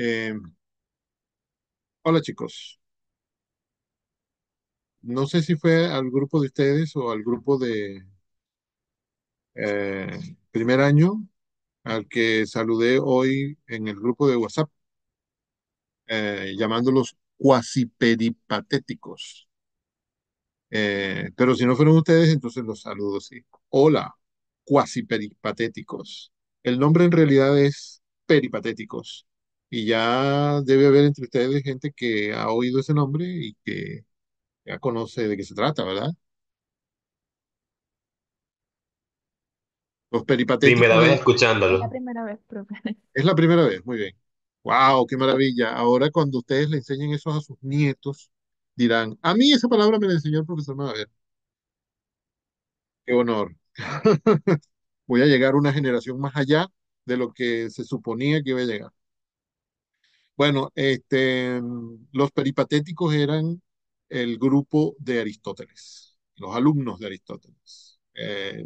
Eh, Hola chicos, no sé si fue al grupo de ustedes o al grupo de primer año al que saludé hoy en el grupo de WhatsApp, llamándolos cuasiperipatéticos. Pero si no fueron ustedes, entonces los saludo así. Hola, cuasiperipatéticos. El nombre en realidad es peripatéticos. Y ya debe haber entre ustedes gente que ha oído ese nombre y que ya conoce de qué se trata, ¿verdad? Los Primera peripatéticos vez Es la escuchándolo. primera vez, profe. es la primera vez, muy bien. ¡Wow! ¡Qué maravilla! Ahora cuando ustedes le enseñen eso a sus nietos, dirán, a mí esa palabra me la enseñó el profesor Madaver. ¡Qué honor! Voy a llegar una generación más allá de lo que se suponía que iba a llegar. Bueno, los peripatéticos eran el grupo de Aristóteles, los alumnos de Aristóteles.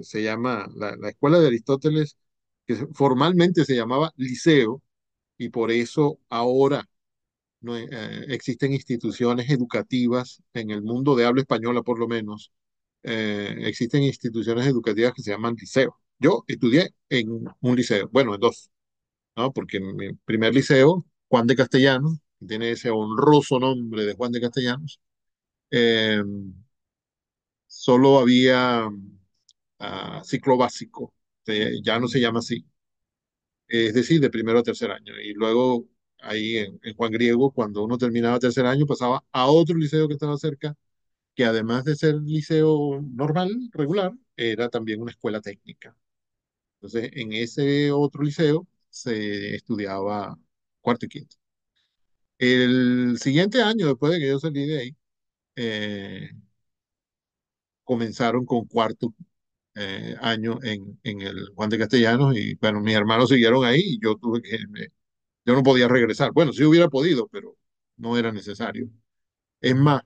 Se llama la escuela de Aristóteles, que formalmente se llamaba Liceo, y por eso ahora no, existen instituciones educativas en el mundo de habla española, por lo menos. Existen instituciones educativas que se llaman liceo. Yo estudié en un liceo, bueno, en dos, ¿no? Porque mi primer liceo, Juan de Castellanos, que tiene ese honroso nombre de Juan de Castellanos, eh, solo había ciclo básico, ya no se llama así, es decir, de primero a tercer año. Y luego ahí en Juan Griego, cuando uno terminaba tercer año, pasaba a otro liceo que estaba cerca, que además de ser liceo normal, regular, era también una escuela técnica. Entonces, en ese otro liceo se estudiaba cuarto y quinto. El siguiente año, después de que yo salí de ahí, eh, comenzaron con cuarto año en el Juan de Castellanos y bueno, mis hermanos siguieron ahí y yo tuve que, yo no podía regresar. Bueno, sí hubiera podido, pero no era necesario. Es más,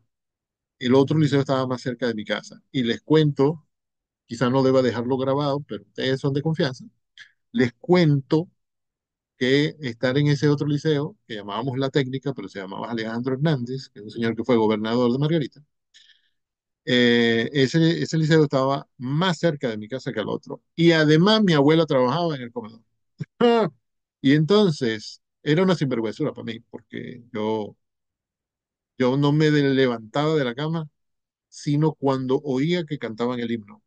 el otro liceo estaba más cerca de mi casa y les cuento, quizá no deba dejarlo grabado, pero ustedes son de confianza, les cuento que estar en ese otro liceo, que llamábamos La Técnica, pero se llamaba Alejandro Hernández, que es un señor que fue gobernador de Margarita. Ese liceo estaba más cerca de mi casa que el otro. Y además mi abuela trabajaba en el comedor. Y entonces era una sinvergüenzura para mí, porque yo no me levantaba de la cama, sino cuando oía que cantaban el himno.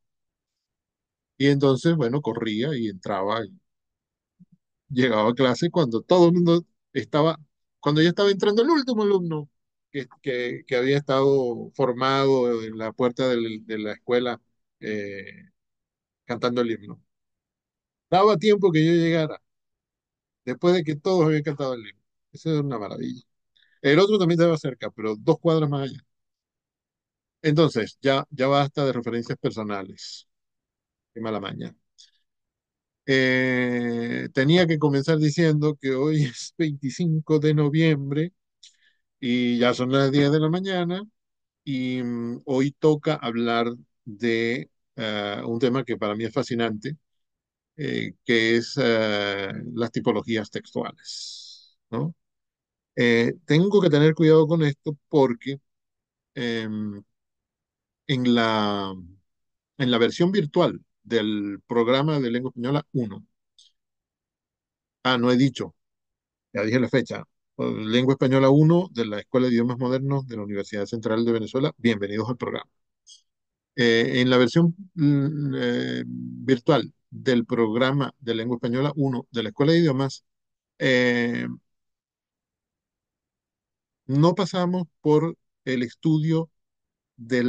Y entonces, bueno, corría y entraba y llegaba a clase cuando todo el mundo estaba, cuando ya estaba entrando el último alumno que había estado formado en la puerta de la escuela cantando el himno. Daba tiempo que yo llegara, después de que todos habían cantado el himno. Eso es una maravilla. El otro también estaba cerca, pero 2 cuadras más allá. Entonces, ya basta de referencias personales. Qué mala maña. Tenía que comenzar diciendo que hoy es 25 de noviembre y ya son las 10 de la mañana y hoy toca hablar de un tema que para mí es fascinante, que es las tipologías textuales, ¿no? Tengo que tener cuidado con esto porque em, en en la versión virtual del programa de lengua española 1, no he dicho, ya dije la fecha, lengua española 1 de la Escuela de Idiomas Modernos de la Universidad Central de Venezuela, bienvenidos al programa. En la versión virtual del programa de lengua española 1 de la Escuela de Idiomas, eh, no pasamos por el estudio de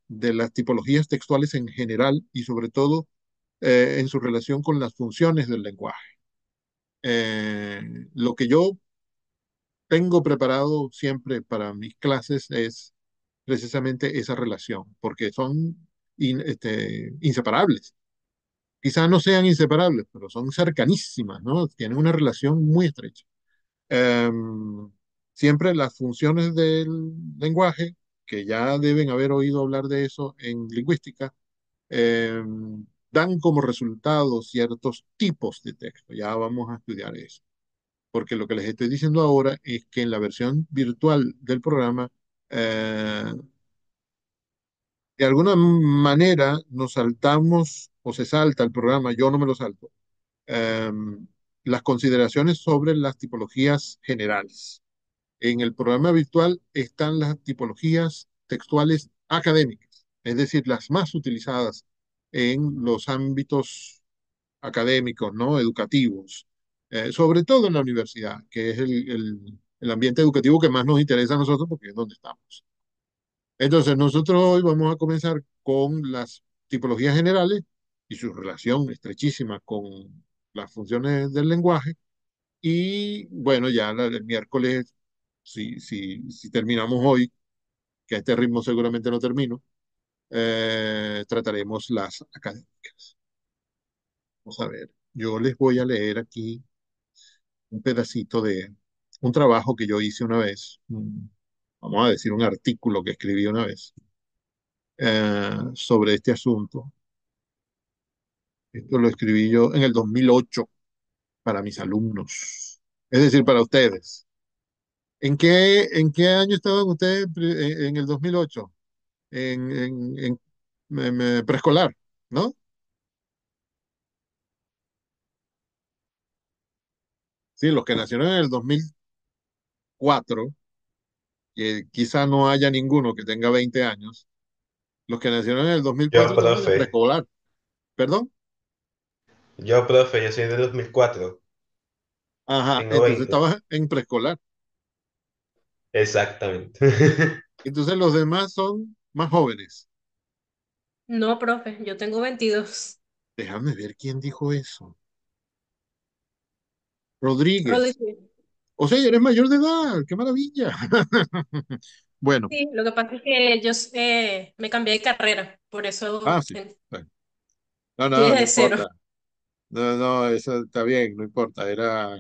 de las tipologías textuales en general y sobre todo en su relación con las funciones del lenguaje. Lo que yo tengo preparado siempre para mis clases es precisamente esa relación, porque son inseparables. Quizás no sean inseparables, pero son cercanísimas, ¿no? Tienen una relación muy estrecha. Siempre las funciones del lenguaje, que ya deben haber oído hablar de eso en lingüística, dan como resultado ciertos tipos de texto. Ya vamos a estudiar eso. porque lo que les estoy diciendo ahora es que en la versión virtual del programa, eh, de alguna manera nos saltamos o se salta el programa, yo no me lo salto, eh, las consideraciones sobre las tipologías generales. En el programa virtual están las tipologías textuales académicas, es decir, las más utilizadas en los ámbitos académicos, ¿no? Educativos, sobre todo en la universidad, que es el ambiente educativo que más nos interesa a nosotros porque es donde estamos. Entonces, nosotros hoy vamos a comenzar con las tipologías generales y su relación estrechísima con las funciones del lenguaje. Y bueno, ya el miércoles, si terminamos hoy, que a este ritmo seguramente no termino, trataremos las académicas. Vamos a ver, yo les voy a leer aquí un pedacito de un trabajo que yo hice una vez, vamos a decir un artículo que escribí una vez sobre este asunto. Esto lo escribí yo en el 2008 para mis alumnos, es decir, para ustedes. ¿En qué año estaban ustedes en el 2008? En preescolar, ¿no? Sí, los que nacieron en el 2004, que quizá no haya ninguno que tenga 20 años, los que nacieron en el Yo, 2004 estaban en profe, preescolar, ¿perdón? yo soy de 2004, Ajá, tengo entonces 20. estabas en preescolar. Exactamente. Entonces los demás son más jóvenes. No, profe, yo tengo 22. Déjame ver quién dijo eso. Rodríguez. Rodríguez. O sea, eres mayor de edad, qué maravilla. Bueno, Sí, lo que pasa es que yo me cambié de carrera, por eso sí. Bueno. No, estoy no desde cero. importa. No, no, eso está bien, no importa. Era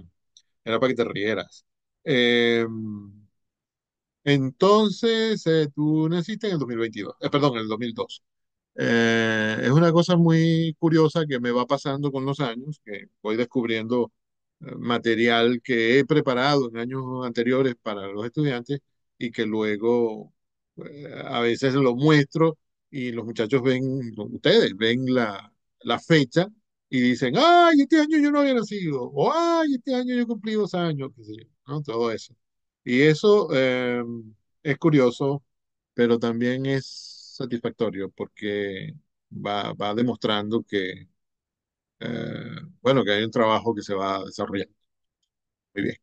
para que te rieras. Eh, entonces, tú naciste en el 2022, perdón, en el 2002. Es una cosa muy curiosa que me va pasando con los años, que voy descubriendo material que he preparado en años anteriores para los estudiantes y que luego a veces lo muestro y los muchachos ven, ustedes ven la fecha y dicen, ay, este año yo no había nacido, o ay, este año yo cumplí 2 años, qué sé yo, ¿no? Todo eso. Y eso es curioso, pero también es satisfactorio porque va demostrando que, bueno, que hay un trabajo que se va desarrollando. Muy bien.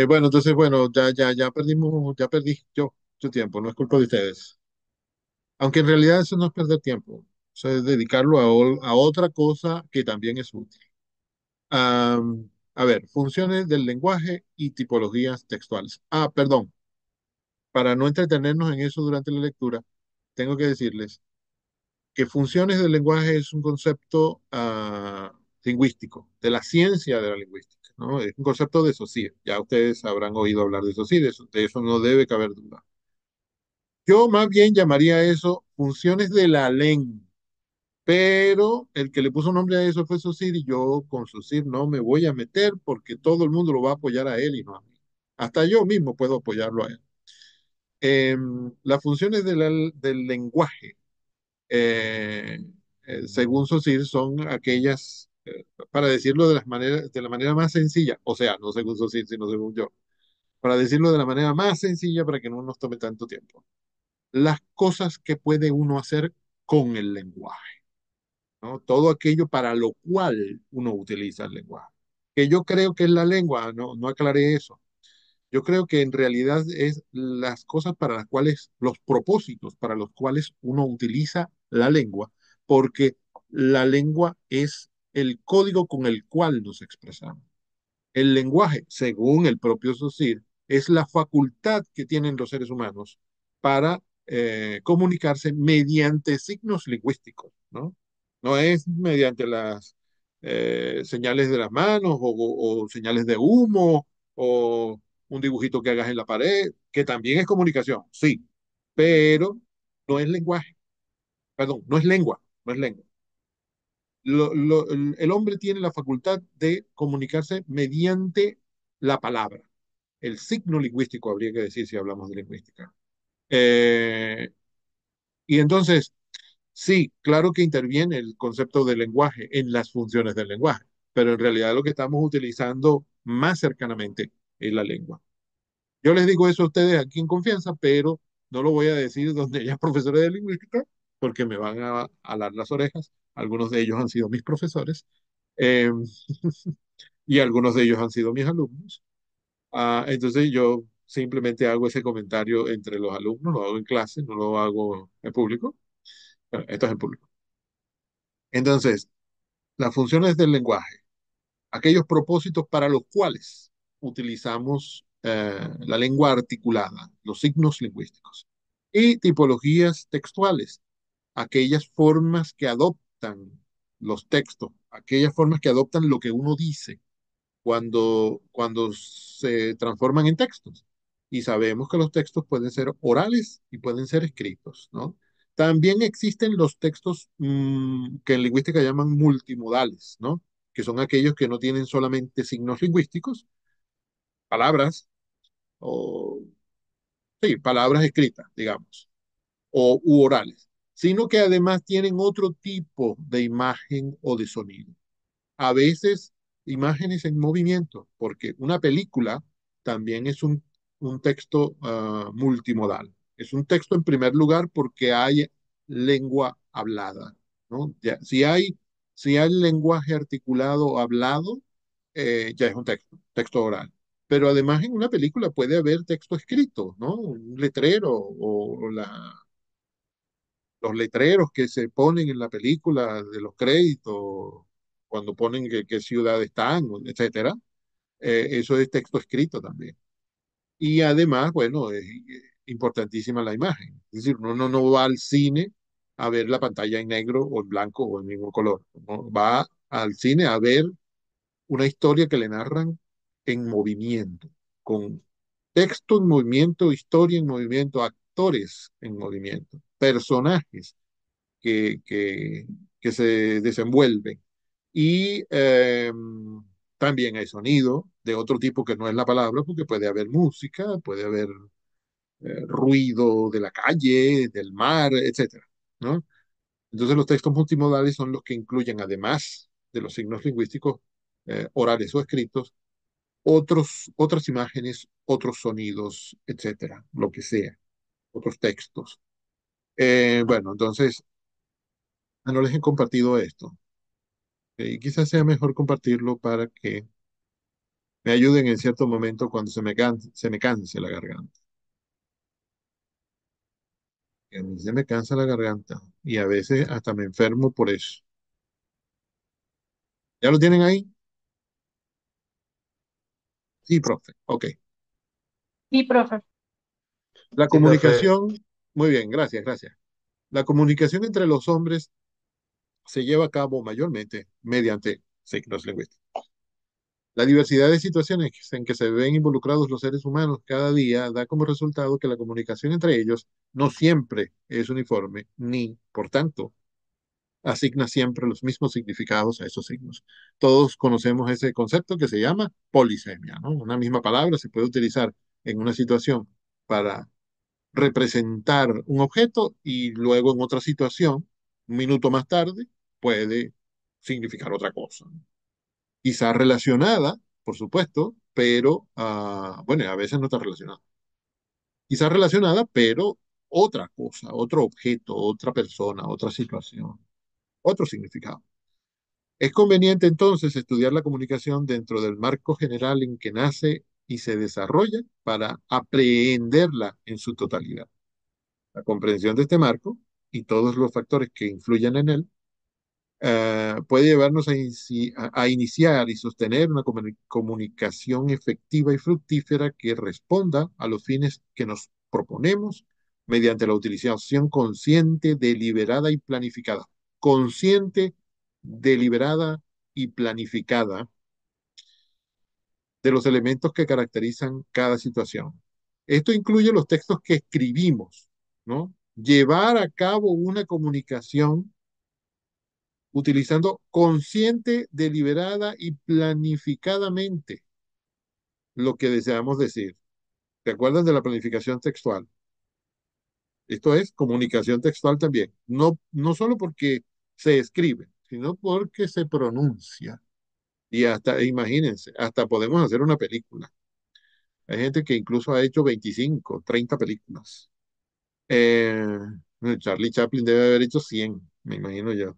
Bueno, entonces, bueno, ya perdimos, ya perdí yo su tiempo, no es culpa de ustedes. Aunque en realidad eso no es perder tiempo, eso es dedicarlo a otra cosa que también es útil. A ver, funciones del lenguaje y tipologías textuales. Perdón, para no entretenernos en eso durante la lectura, tengo que decirles que funciones del lenguaje es un concepto lingüístico, de la ciencia de la lingüística, ¿no? Es un concepto de Saussure. Ya ustedes habrán oído hablar de Saussure, de eso no debe caber duda. Yo más bien llamaría eso funciones de la lengua, pero el que le puso nombre a eso fue Saussure y yo con Saussure no me voy a meter porque todo el mundo lo va a apoyar a él y no a mí. Hasta yo mismo puedo apoyarlo a él. Las funciones del lenguaje eh, según Saussure, son aquellas, para decirlo de la manera más sencilla, o sea, no según Saussure, sino según yo, para decirlo de la manera más sencilla para que no nos tome tanto tiempo. Las cosas que puede uno hacer con el lenguaje, ¿no? Todo aquello para lo cual uno utiliza el lenguaje. Que yo creo que es la lengua, no aclaré eso. Yo creo que en realidad es las cosas para las cuales, los propósitos para los cuales uno utiliza la lengua, porque la lengua es el código con el cual nos expresamos. El lenguaje, según el propio Saussure, es la facultad que tienen los seres humanos para comunicarse mediante signos lingüísticos, ¿no? No es mediante las señales de las manos o señales de humo o un dibujito que hagas en la pared, que también es comunicación, sí, pero no es lenguaje, perdón, no es lengua, no es lengua. El hombre tiene la facultad de comunicarse mediante la palabra, el signo lingüístico, habría que decir si hablamos de lingüística. Eh, y entonces, sí, claro que interviene el concepto del lenguaje en las funciones del lenguaje, pero en realidad lo que estamos utilizando más cercanamente es la lengua. Yo les digo eso a ustedes aquí en confianza, pero no lo voy a decir donde ella es profesora de lingüística, porque me van a alar las orejas. Algunos de ellos han sido mis profesores, eh, y algunos de ellos han sido mis alumnos. Entonces yo simplemente hago ese comentario entre los alumnos, lo hago en clase, no lo hago en público. Bueno, esto es en público. Entonces, las funciones del lenguaje, aquellos propósitos para los cuales utilizamos la lengua articulada, los signos lingüísticos, y tipologías textuales, aquellas formas que adoptan los textos, aquellas formas que adoptan lo que uno dice cuando se transforman en textos. Y sabemos que los textos pueden ser orales y pueden ser escritos, ¿no? También existen los textos que en lingüística llaman multimodales, ¿no? Que son aquellos que no tienen solamente signos lingüísticos, palabras, o sí, palabras escritas, digamos, o u orales, sino que además tienen otro tipo de imagen o de sonido. A veces imágenes en movimiento, porque una película también es un texto multimodal. Es un texto en primer lugar porque hay lengua hablada, ¿no? Ya, si hay lenguaje articulado o hablado, ya es un texto, texto oral. Pero además en una película puede haber texto escrito, ¿no? Un letrero o los letreros que se ponen en la película de los créditos, cuando ponen qué ciudad están, etcétera, eso es texto escrito también. Y además, bueno, es importantísima la imagen. Es decir, uno no va al cine a ver la pantalla en negro o en blanco o en ningún color. Uno va al cine a ver una historia que le narran en movimiento, con texto en movimiento, historia en movimiento, actores en movimiento, personajes que, que, que se desenvuelven. Y también hay sonido de otro tipo que no es la palabra, porque puede haber música, puede haber ruido de la calle, del mar, etcétera, ¿no? Entonces los textos multimodales son los que incluyen, además de los signos lingüísticos orales o escritos, otras imágenes, otros sonidos, etcétera, lo que sea, otros textos. Bueno, entonces, no les he compartido esto. Y quizás sea mejor compartirlo para que me ayuden en cierto momento cuando se me canse la garganta. Y a mí se me cansa la garganta y a veces hasta me enfermo por eso. ¿Ya lo tienen ahí? Sí, profe. Ok. Sí, profe. La Sí, profe. comunicación, muy bien, gracias, gracias. La comunicación entre los hombres se lleva a cabo mayormente mediante signos lingüísticos. La diversidad de situaciones en que se ven involucrados los seres humanos cada día da como resultado que la comunicación entre ellos no siempre es uniforme, ni, por tanto, asigna siempre los mismos significados a esos signos. Todos conocemos ese concepto que se llama polisemia, ¿no? Una misma palabra se puede utilizar en una situación para representar un objeto y luego en otra situación, un minuto más tarde, puede significar otra cosa. Quizá relacionada, por supuesto, pero, bueno, a veces no está relacionada. Quizá relacionada, pero otra cosa, otro objeto, otra persona, otra situación, otro significado. Es conveniente entonces estudiar la comunicación dentro del marco general en que nace y se desarrolla para aprehenderla en su totalidad. La comprensión de este marco y todos los factores que influyen en él puede llevarnos a iniciar y sostener una comunicación efectiva y fructífera que responda a los fines que nos proponemos mediante la utilización consciente, deliberada y planificada. Consciente, deliberada y planificada de los elementos que caracterizan cada situación. Esto incluye los textos que escribimos, ¿no? Llevar a cabo una comunicación utilizando consciente, deliberada y planificadamente lo que deseamos decir. ¿Te acuerdan de la planificación textual? Esto es comunicación textual también. No, no solo porque se escribe, sino porque se pronuncia. Y hasta, imagínense, hasta podemos hacer una película. Hay gente que incluso ha hecho 25, 30 películas. Eh, Charlie Chaplin debe haber hecho 100, me imagino yo.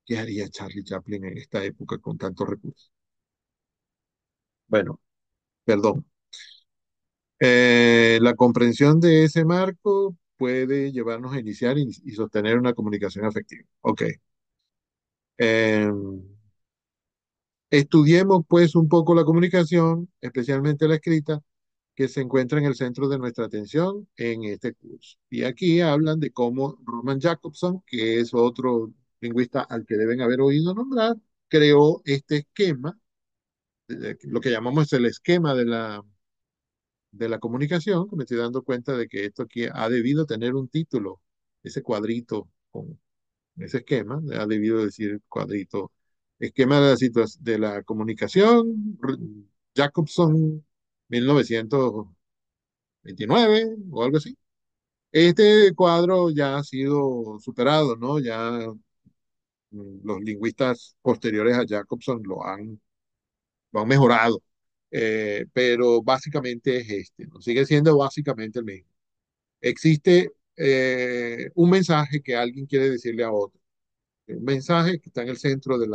¿Qué haría Charlie Chaplin en esta época con tantos recursos? Bueno, perdón. La comprensión de ese marco puede llevarnos a iniciar y sostener una comunicación afectiva. Ok. Eh, Estudiemos pues un poco la comunicación, especialmente la escrita, que se encuentra en el centro de nuestra atención en este curso. Y aquí hablan de cómo Roman Jakobson, que es otro lingüista al que deben haber oído nombrar, creó este esquema, lo que llamamos el esquema de la comunicación, que me estoy dando cuenta de que esto aquí ha debido tener un título, ese cuadrito con ese esquema, ha debido decir cuadrito, esquema de de la comunicación, Jacobson 1929 o algo así. Este cuadro ya ha sido superado, ¿no? Ya los lingüistas posteriores a Jacobson lo han mejorado, pero básicamente es este, ¿no? Sigue siendo básicamente el mismo. Existe un mensaje que alguien quiere decirle a otro, un mensaje que está en el centro del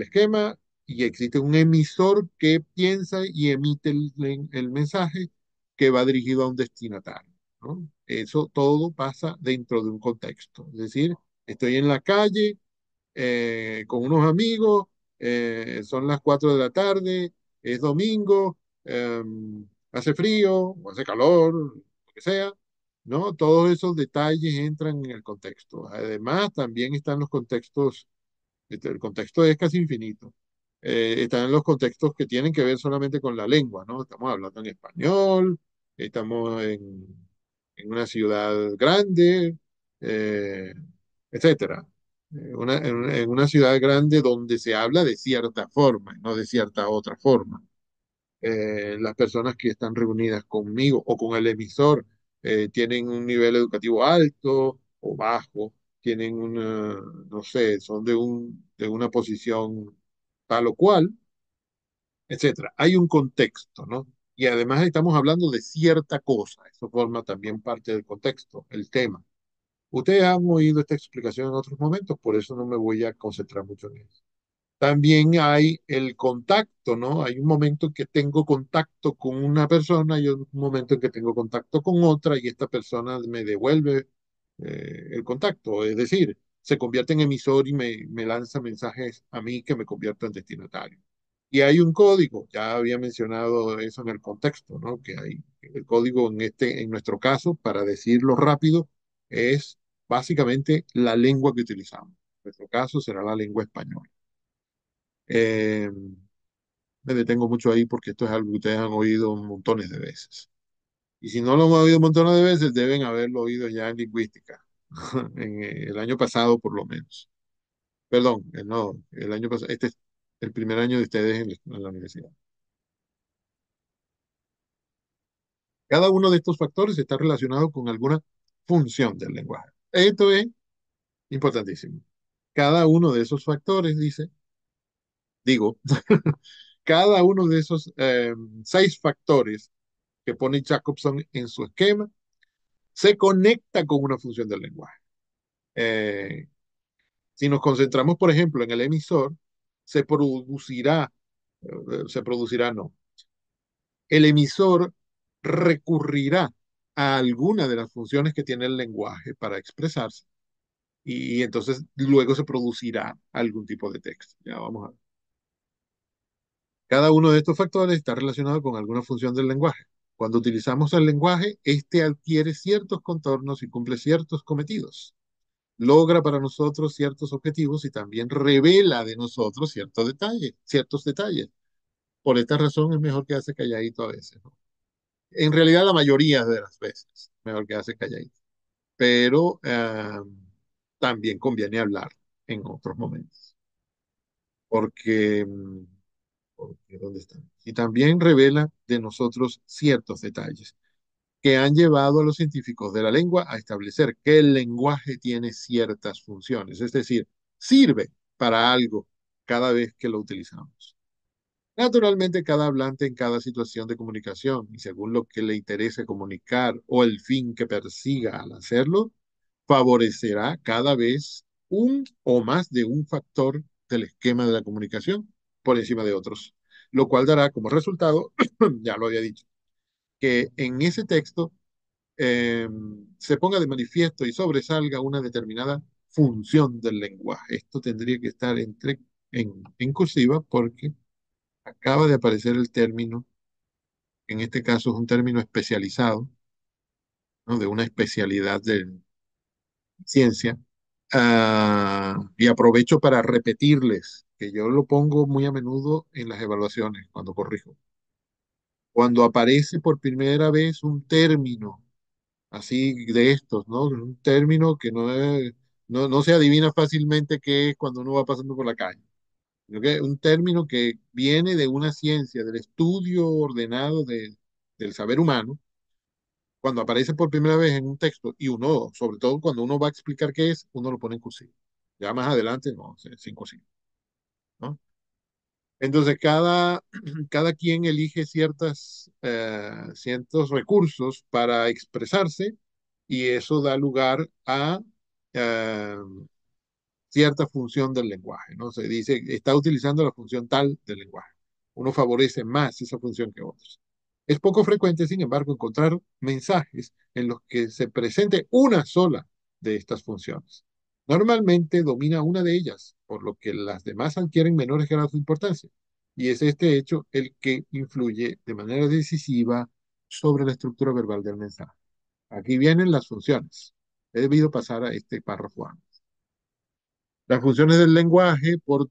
esquema y existe un emisor que piensa y emite el mensaje que va dirigido a un destinatario, ¿no? Eso todo pasa dentro de un contexto. Es decir, estoy en la calle con unos amigos, son las 4 de la tarde, es domingo, hace frío o hace calor, lo que sea, ¿no? Todos esos detalles entran en el contexto. Además, también están los contextos, el contexto es casi infinito. Están los contextos que tienen que ver solamente con la lengua, ¿no? Estamos hablando en español, estamos en una ciudad grande, eh, etcétera. En una ciudad grande donde se habla de cierta forma, no de cierta otra forma. Las personas que están reunidas conmigo o con el emisor tienen un nivel educativo alto o bajo, tienen una, no sé, son de una posición tal o cual, etcétera. Hay un contexto, ¿no? Y además estamos hablando de cierta cosa, eso forma también parte del contexto, el tema. Ustedes han oído esta explicación en otros momentos, por eso no me voy a concentrar mucho en eso. También hay el contacto, ¿no? Hay un momento en que tengo contacto con una persona y un momento en que tengo contacto con otra y esta persona me devuelve el contacto. Es decir, se convierte en emisor y me lanza mensajes a mí que me convierto en destinatario. Y hay un código, ya había mencionado eso en el contexto, ¿no? Que hay el código en nuestro caso, para decirlo rápido, es básicamente la lengua que utilizamos. En nuestro caso será la lengua española. Eh, Me detengo mucho ahí porque esto es algo que ustedes han oído montones de veces. Y si no lo han oído montones de veces, deben haberlo oído ya en lingüística, en el año pasado por lo menos. Perdón, no, el año pasado, este es el primer año de ustedes en la universidad. Cada uno de estos factores está relacionado con alguna función del lenguaje. Esto es importantísimo. Cada uno de esos factores, digo, cada uno de esos 6 factores que pone Jacobson en su esquema se conecta con una función del lenguaje. Eh, si nos concentramos, por ejemplo, en el emisor, se producirá, se producirá no, el emisor recurrirá a alguna de las funciones que tiene el lenguaje para expresarse y entonces luego se producirá algún tipo de texto. Ya vamos a ver. Cada uno de estos factores está relacionado con alguna función del lenguaje. Cuando utilizamos el lenguaje, este adquiere ciertos contornos y cumple ciertos cometidos. Logra para nosotros ciertos objetivos y también revela de nosotros ciertos detalles. Por esta razón es mejor quedarse calladito a veces, ¿no? En realidad la mayoría de las veces, mejor quedarse calladito. Pero también conviene hablar. en otros momentos. Porque, ¿dónde están? Y también revela de nosotros ciertos detalles que han llevado a los científicos de la lengua a establecer que el lenguaje tiene ciertas funciones, es decir, sirve para algo cada vez que lo utilizamos. Naturalmente, cada hablante en cada situación de comunicación y según lo que le interese comunicar o el fin que persiga al hacerlo, favorecerá cada vez un o más de un factor del esquema de la comunicación por encima de otros, lo cual dará como resultado, ya lo había dicho, que en ese texto eh, se ponga de manifiesto y sobresalga una determinada función del lenguaje. Esto tendría que estar en cursiva porque acaba de aparecer el término, en este caso es un término especializado, ¿no? De una especialidad de ciencia. Y aprovecho para repetirles que yo lo pongo muy a menudo en las evaluaciones cuando corrijo. Cuando aparece por primera vez un término así de estos, ¿no? Un término que no se adivina fácilmente qué es cuando uno va pasando por la calle. Sino que un término que viene de una ciencia, del estudio ordenado del saber humano, cuando aparece por primera vez en un texto y uno, sobre todo cuando uno va a explicar qué es, uno lo pone en cursivo. Ya más adelante, no, sin cursivo, ¿no? Entonces, cada quien elige ciertos recursos para expresarse y eso da lugar a eh, cierta función del lenguaje, ¿no? Se dice, está utilizando la función tal del lenguaje. Uno favorece más esa función que otros. Es poco frecuente, sin embargo, encontrar mensajes en los que se presente una sola de estas funciones. Normalmente domina una de ellas, por lo que las demás adquieren menores grados de importancia. Y es este hecho el que influye de manera decisiva sobre la estructura verbal del mensaje. Aquí vienen las funciones. He debido pasar a este párrafo A. Las funciones del lenguaje, por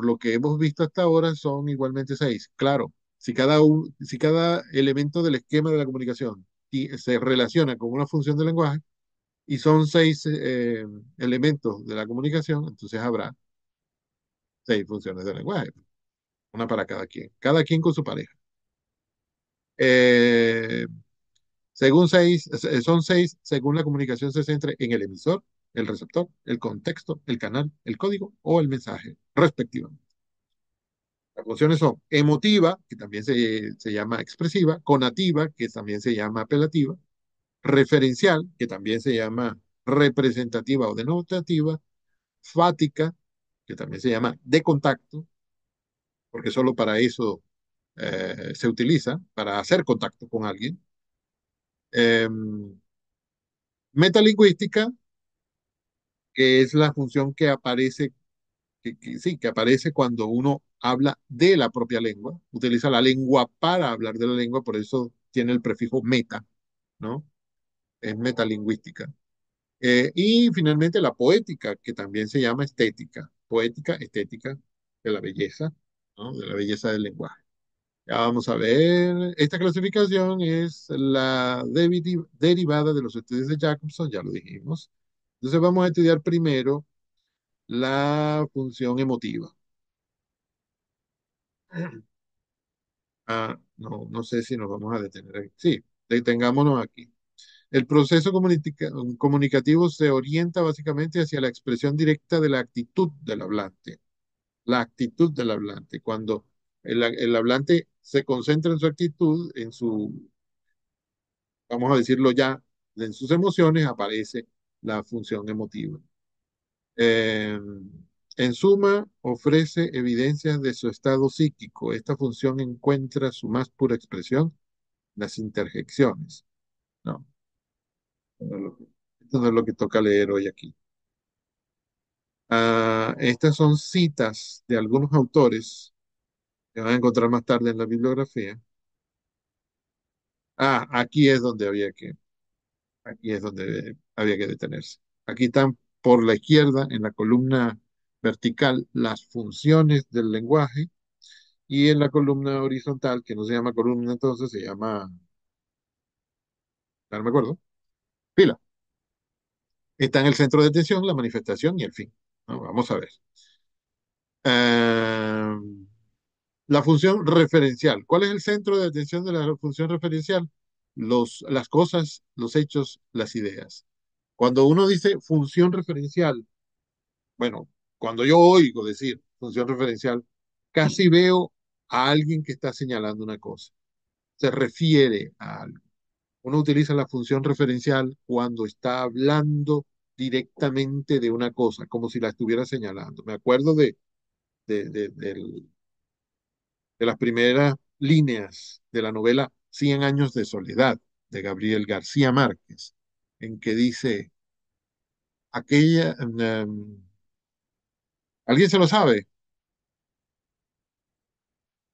lo que hemos visto hasta ahora, son igualmente seis. Claro, si cada elemento del esquema de la comunicación se relaciona con una función del lenguaje y son seis elementos de la comunicación, entonces habrá seis funciones del lenguaje, una para cada quien con su pareja. Eh, son seis según la comunicación se centre en el emisor, el receptor, el contexto, el canal, el código o el mensaje, respectivamente. Las funciones son emotiva, que también se llama expresiva, conativa, que también se llama apelativa, referencial, que también se llama representativa o denotativa, fática, que también se llama de contacto, porque solo para eso se utiliza, para hacer contacto con alguien. Eh, Metalingüística, que es la función que aparece, sí, que aparece cuando uno habla de la propia lengua, utiliza la lengua para hablar de la lengua, por eso tiene el prefijo meta, ¿no? Es metalingüística. Y finalmente la poética, que también se llama estética, poética, estética de la belleza, ¿no? De la belleza del lenguaje. Ya vamos a ver, esta clasificación es la derivada de los estudios de Jacobson, ya lo dijimos. Entonces vamos a estudiar primero la función emotiva. No sé si nos vamos a detener aquí. Sí, detengámonos aquí. El proceso comunicativo se orienta básicamente hacia la expresión directa de la actitud del hablante. La actitud del hablante. Cuando el hablante se concentra en su actitud, vamos a decirlo ya, en sus emociones, aparece la función emotiva. Eh, en suma, ofrece evidencias de su estado psíquico. Esta función encuentra su más pura expresión, las interjecciones. No, esto no es lo que toca leer hoy aquí. Estas son citas de algunos autores que van a encontrar más tarde en la bibliografía. Aquí es donde aquí es donde había que detenerse. Aquí están por la izquierda, en la columna vertical, las funciones del lenguaje y en la columna horizontal, que no se llama columna entonces, se llama, no me acuerdo, fila. Está en el centro de atención, la manifestación y el fin. ¿no? Vamos a ver. Eh, la función referencial. ¿Cuál es el centro de atención de la función referencial? Las cosas, los hechos, las ideas. Cuando uno dice función referencial, bueno, cuando yo oigo decir función referencial, casi veo a alguien que está señalando una cosa. Se refiere a algo. Uno utiliza la función referencial cuando está hablando directamente de una cosa, como si la estuviera señalando. Me acuerdo de las primeras líneas de la novela Cien años de soledad de Gabriel García Márquez, en que dice, aquella, ¿alguien se lo sabe?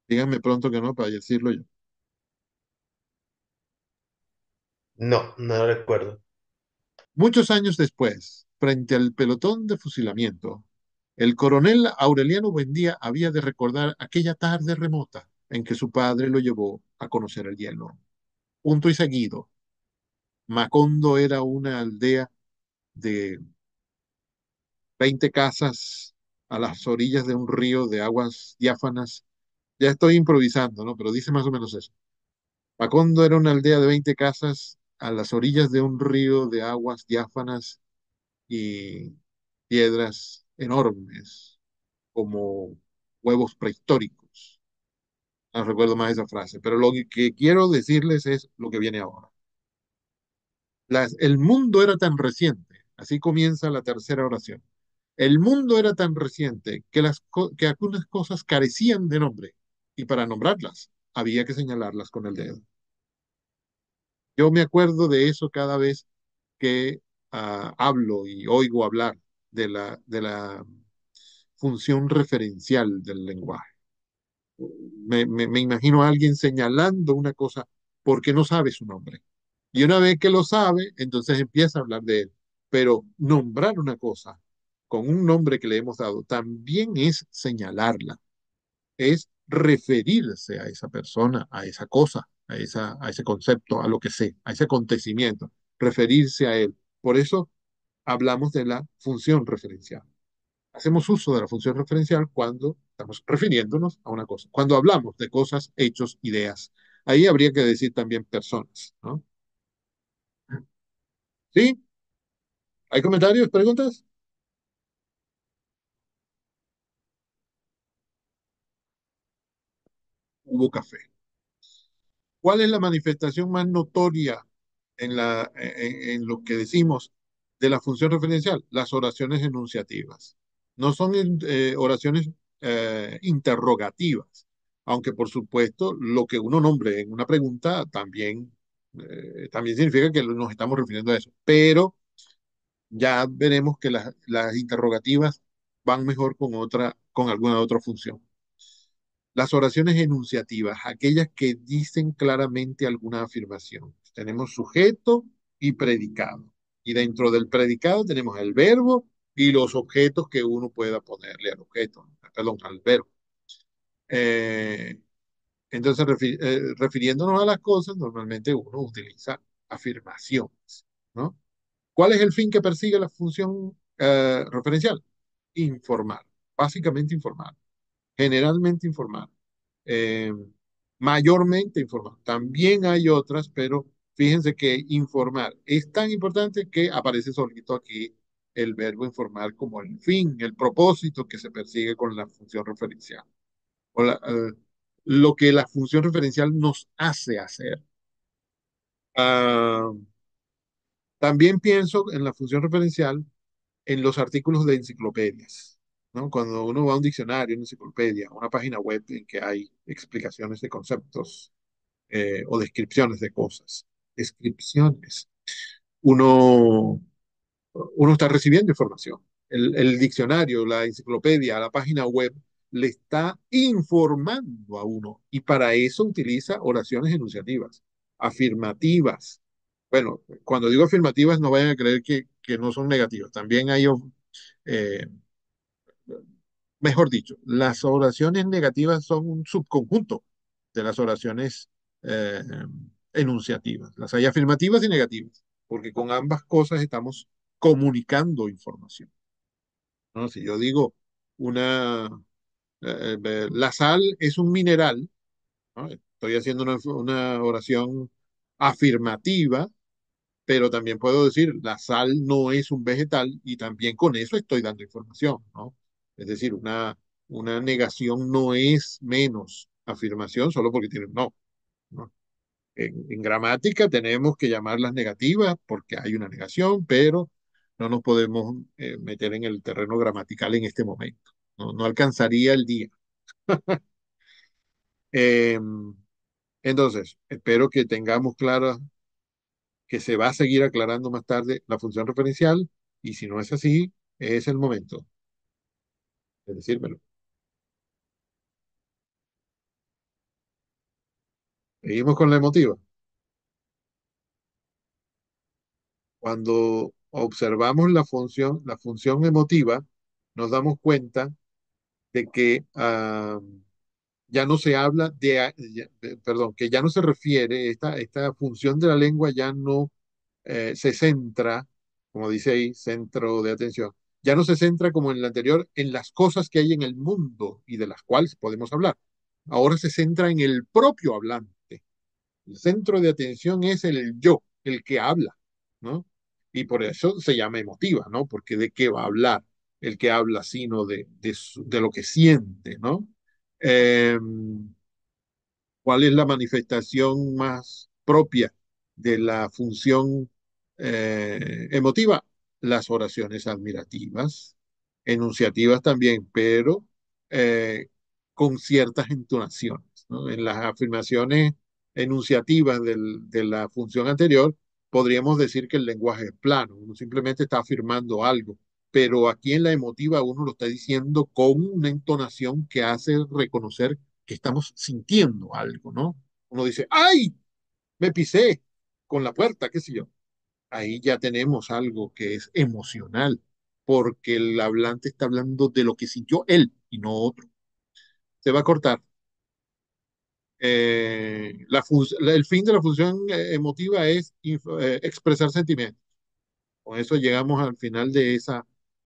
Díganme pronto que no para decirlo yo. No, no lo recuerdo. Muchos años después, frente al pelotón de fusilamiento, el coronel Aureliano Buendía había de recordar aquella tarde remota en que su padre lo llevó a conocer el hielo. Punto y seguido, Macondo era una aldea de 20 casas a las orillas de un río de aguas diáfanas. Ya estoy improvisando, ¿no? Pero dice más o menos eso. Macondo era una aldea de 20 casas a las orillas de un río de aguas diáfanas y piedras enormes, como huevos prehistóricos. No recuerdo más esa frase, pero lo que quiero decirles es lo que viene ahora. El mundo era tan reciente, así comienza la tercera oración. El mundo era tan reciente que, que algunas cosas carecían de nombre y para nombrarlas había que señalarlas con el dedo. Yo me acuerdo de eso cada vez que hablo y oigo hablar de la función referencial del lenguaje. Me imagino a alguien señalando una cosa porque no sabe su nombre. Y una vez que lo sabe, entonces empieza a hablar de él. Pero nombrar una cosa con un nombre que le hemos dado también es señalarla, es referirse a esa persona, a esa cosa, a ese concepto, a lo que sé, a ese acontecimiento, referirse a él. Por eso hablamos de la función referencial. Hacemos uso de la función referencial cuando estamos refiriéndonos a una cosa. Cuando hablamos de cosas, hechos, ideas. Ahí habría que decir también personas, ¿no? ¿Sí? ¿Hay comentarios, preguntas? Hubo café. ¿Cuál es la manifestación más notoria en lo que decimos de la función referencial? Las oraciones enunciativas. No son oraciones interrogativas, aunque por supuesto lo que uno nombre en una pregunta también significa que nos estamos refiriendo a eso. Pero ya veremos que las interrogativas van mejor con alguna otra función. Las oraciones enunciativas, aquellas que dicen claramente alguna afirmación. Tenemos sujeto y predicado. Y dentro del predicado tenemos el verbo y los objetos que uno pueda ponerle al objeto, perdón, al verbo. Eh, entonces, refiriéndonos a las cosas, normalmente uno utiliza afirmaciones, ¿no? ¿Cuál es el fin que persigue la función referencial? Informar, básicamente informar, generalmente informar, eh, mayormente informar. También hay otras, pero fíjense que informar es tan importante que aparece solito aquí el verbo informar como el fin, el propósito que se persigue con la función referencial. O lo que la función referencial nos hace hacer. Ah, también pienso en la función referencial en los artículos de enciclopedias, ¿no? Cuando uno va a un diccionario, una enciclopedia, una página web en que hay explicaciones de conceptos o descripciones de cosas, descripciones, uno, uno está recibiendo información. El diccionario, la enciclopedia, la página web le está informando a uno y para eso utiliza oraciones enunciativas, afirmativas. Bueno, cuando digo afirmativas no vayan a creer que no son negativas, también hay eh, mejor dicho, las oraciones negativas son un subconjunto de las oraciones eh, enunciativas. Las hay afirmativas y negativas, porque con ambas cosas estamos comunicando información, ¿no? Si yo digo una, la sal es un mineral, ¿no? Estoy haciendo una oración afirmativa, pero también puedo decir la sal no es un vegetal y también con eso estoy dando información, ¿no? Es decir, una negación no es menos afirmación solo porque tiene un no, ¿no? En gramática tenemos que llamarlas negativas porque hay una negación, pero no nos podemos meter en el terreno gramatical en este momento. No, no alcanzaría el día. Eh, entonces, espero que tengamos claro que se va a seguir aclarando más tarde la función referencial y si no es así, es el momento de decírmelo. Seguimos con la emotiva. Cuando observamos la función emotiva, nos damos cuenta de que ya no se habla perdón, que ya no se refiere, esta función de la lengua ya no se centra, como dice ahí, centro de atención, ya no se centra como en el anterior en las cosas que hay en el mundo y de las cuales podemos hablar. Ahora se centra en el propio hablante. El centro de atención es el yo, el que habla, ¿no? Y por eso se llama emotiva, ¿no? Porque de qué va a hablar el que habla, sino de lo que siente, ¿no? Eh, ¿Cuál es la manifestación más propia de la función emotiva? Las oraciones admirativas, enunciativas también, pero eh, con ciertas entonaciones, ¿no? En las afirmaciones enunciativas de la función anterior, podríamos decir que el lenguaje es plano, uno simplemente está afirmando algo, pero aquí en la emotiva uno lo está diciendo con una entonación que hace reconocer que estamos sintiendo algo, ¿no? Uno dice, ¡ay! Me pisé con la puerta, qué sé yo. Ahí ya tenemos algo que es emocional, porque el hablante está hablando de lo que sintió él y no otro. Se va a cortar. El fin de la función emotiva es expresar sentimientos. Con eso llegamos al final de esa